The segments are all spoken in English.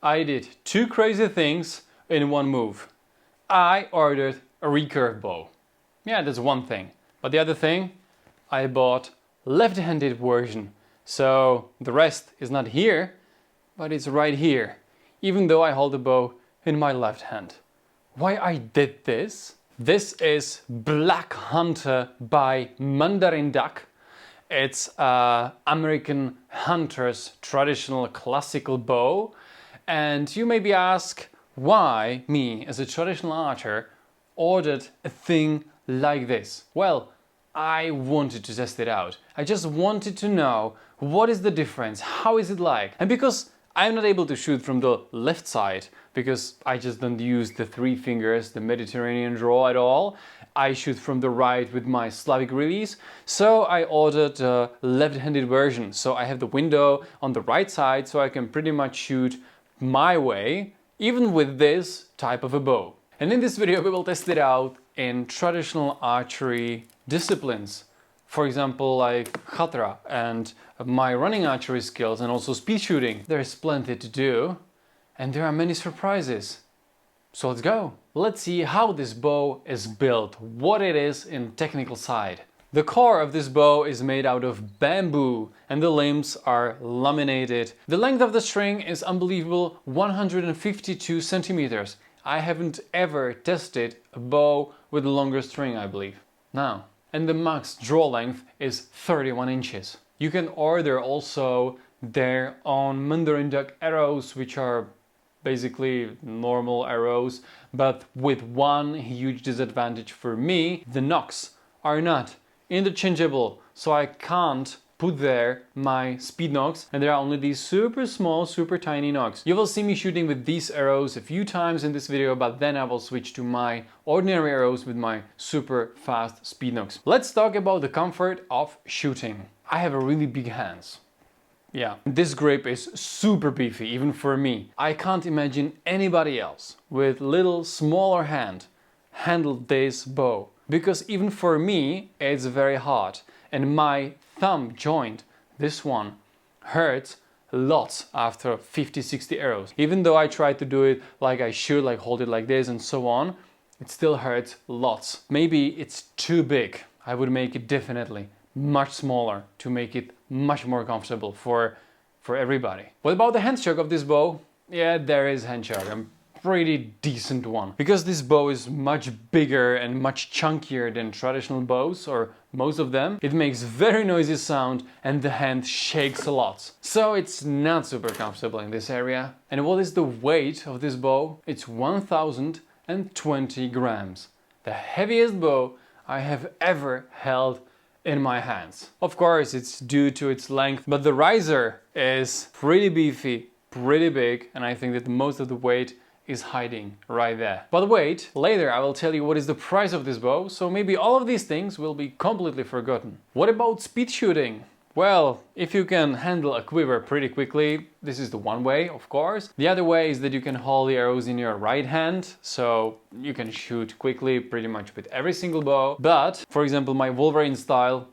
I did two crazy things in one move. I ordered a recurve bow. Yeah, that's one thing. But the other thing, I bought left-handed version. So the rest is not here, but it's right here, even though I hold the bow in my left hand. Why I did this? This is Black Hunter by Mandarin Duck. It's American hunter's traditional classical bow. And you maybe ask why me, as a traditional archer, ordered a thing like this. Well, I wanted to test it out. I just wanted to know what is the difference, how is it like? And because I'm not able to shoot from the left side, because I just don't use the three fingers, the Mediterranean draw at all, I shoot from the right with my Slavic release, so I ordered a left-handed version. So I have the window on the right side, so I can pretty much shoot my way, even with this type of a bow. And in this video we will test it out in traditional archery disciplines. For example, like khatra and my running archery skills and also speed shooting. There is plenty to do and there are many surprises. So let's go. Let's see how this bow is built, what it is in technical side. The core of this bow is made out of bamboo and the limbs are laminated. The length of the string is unbelievable, 152 centimeters. I haven't ever tested a bow with a longer string, I believe. Now, and the max draw length is 31 inches. You can order also their own Mandarin Duck arrows, which are basically normal arrows, but with one huge disadvantage for me: the nocks are not interchangeable, so I can't put there my speed nocks, and there are only these super small, super tiny nocks. You will see me shooting with these arrows a few times in this video, but then I will switch to my ordinary arrows with my super fast speed nocks. Let's talk about the comfort of shooting. I have a really big hands. Yeah, this grip is super beefy, even for me. I can't imagine anybody else with little smaller hand handle this bow, because even for me it's very hard, and my thumb joint, this one, hurts lots after 50-60 arrows. Even though I try to do it like I should, like hold it like this and so on, it still hurts lots. Maybe it's too big. I would make it definitely much smaller to make it much more comfortable for everybody. What about the handshock of this bow? Yeah, there is handshock. Pretty decent one, because this bow is much bigger and much chunkier than traditional bows, or most of them. It makes very noisy sound and the hand shakes a lot, so it's not super comfortable in this area. And what is the weight of this bow? It's 1020 grams, the heaviest bow I have ever held in my hands. Of course, it's due to its length, but the riser is pretty beefy, pretty big, and I think that most of the weight is hiding right there. But wait, later I will tell you what is the price of this bow, so maybe all of these things will be completely forgotten. What about speed shooting? Well, if you can handle a quiver pretty quickly, this is the one way, of course. The other way is that you can hold the arrows in your right hand, so you can shoot quickly pretty much with every single bow. But, for example, my Wolverine style,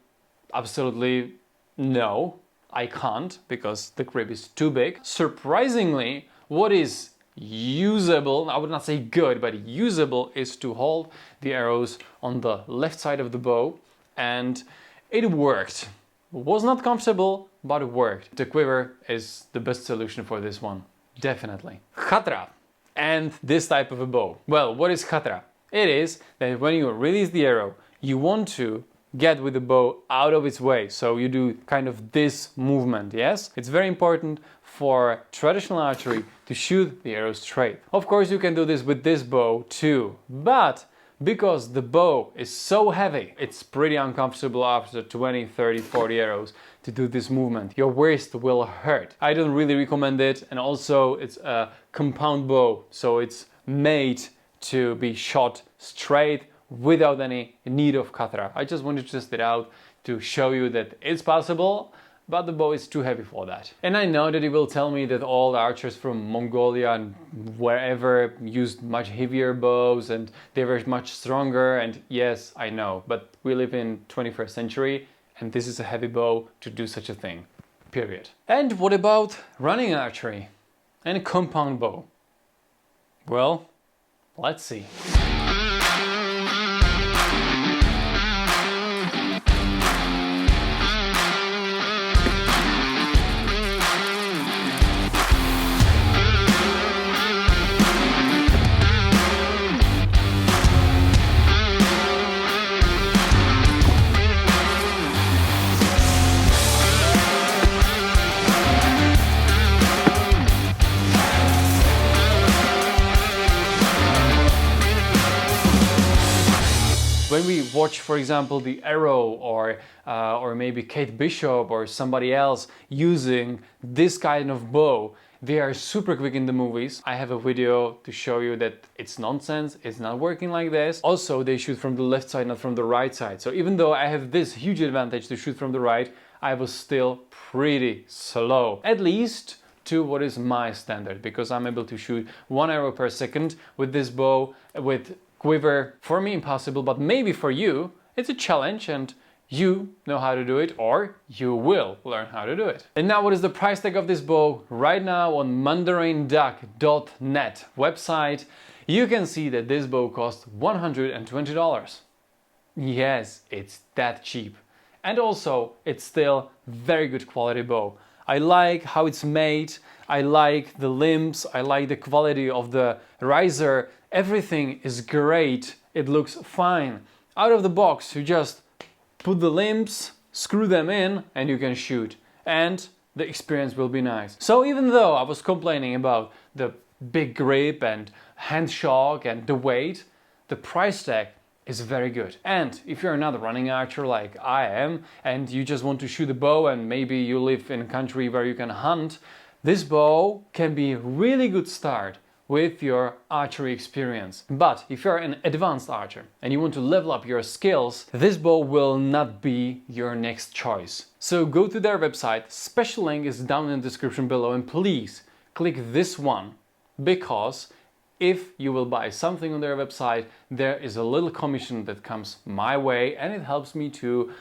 absolutely no, I can't, because the grip is too big. Surprisingly, what is usable, I would not say good, but usable, is to hold the arrows on the left side of the bow, and it worked. It was not comfortable, but it worked. The quiver is the best solution for this one, definitely. Khatra and this type of a bow. Well, what is khatra? It is that when you release the arrow, you want to get with the bow out of its way, so you do kind of this movement, yes? It's very important for traditional archery to shoot the arrow straight. Of course, you can do this with this bow too, but because the bow is so heavy, it's pretty uncomfortable after 20, 30, 40 arrows to do this movement. Your wrist will hurt. I don't really recommend it, and also it's a compound bow, so it's made to be shot straight without any need of khatra. I just wanted to test it out to show you that it's possible, but the bow is too heavy for that. And I know that you will tell me that all the archers from Mongolia and wherever used much heavier bows and they were much stronger, and yes, I know, but we live in 21st century and this is a heavy bow to do such a thing, period. And what about running archery? and compound bow? Well, let's see. When we watch, for example, the Arrow or maybe Kate Bishop or somebody else using this kind of bow, they are super quick in the movies. I have a video to show you that it's nonsense, it's not working like this. Also, they shoot from the left side, not from the right side. So even though I have this huge advantage to shoot from the right, I was still pretty slow. At least to what is my standard, because I'm able to shoot 1 arrow per second with this bow, with quiver. For me, impossible, but maybe for you, it's a challenge and you know how to do it, or you will learn how to do it. And now, what is the price tag of this bow? Right now on mandarinduck.net website, you can see that this bow costs $120. Yes, it's that cheap. And also, it's still very good quality bow. I like how it's made, I like the limbs, I like the quality of the riser. Everything is great, it looks fine. Out of the box, you just put the limbs, screw them in, and you can shoot. And the experience will be nice. So even though I was complaining about the big grip and hand shock and the weight, the price tag is very good. And if you're another running archer like I am, and you just want to shoot a bow and maybe you live in a country where you can hunt, this bow can be a really good start with your archery experience. But if you're an advanced archer and you want to level up your skills, this bow will not be your next choice. So go to their website, special link is down in the description below, and please click this one, because if you will buy something on their website, there is a little commission that comes my way, and it helps me to,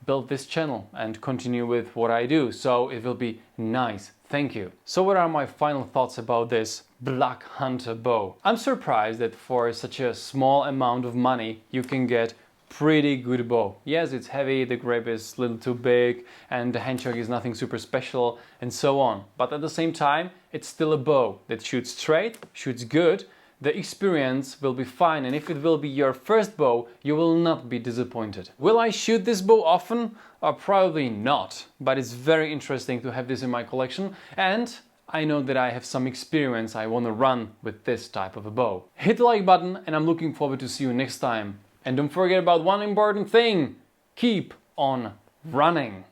build this channel and continue with what I do. So it will be nice. Thank you. So what are my final thoughts about this Black Hunter bow? I'm surprised that for such a small amount of money you can get pretty good bow. Yes, it's heavy, the grip is a little too big, and the hand choke is nothing super special, and so on. But at the same time, it's still a bow that shoots straight, shoots good. The experience will be fine, and if it will be your first bow, you will not be disappointed. Will I shoot this bow often? Probably not, but it's very interesting to have this in my collection, and I know that I have some experience I want to run with this type of a bow. Hit the like button, and I'm looking forward to see you next time. And don't forget about one important thing: keep on running.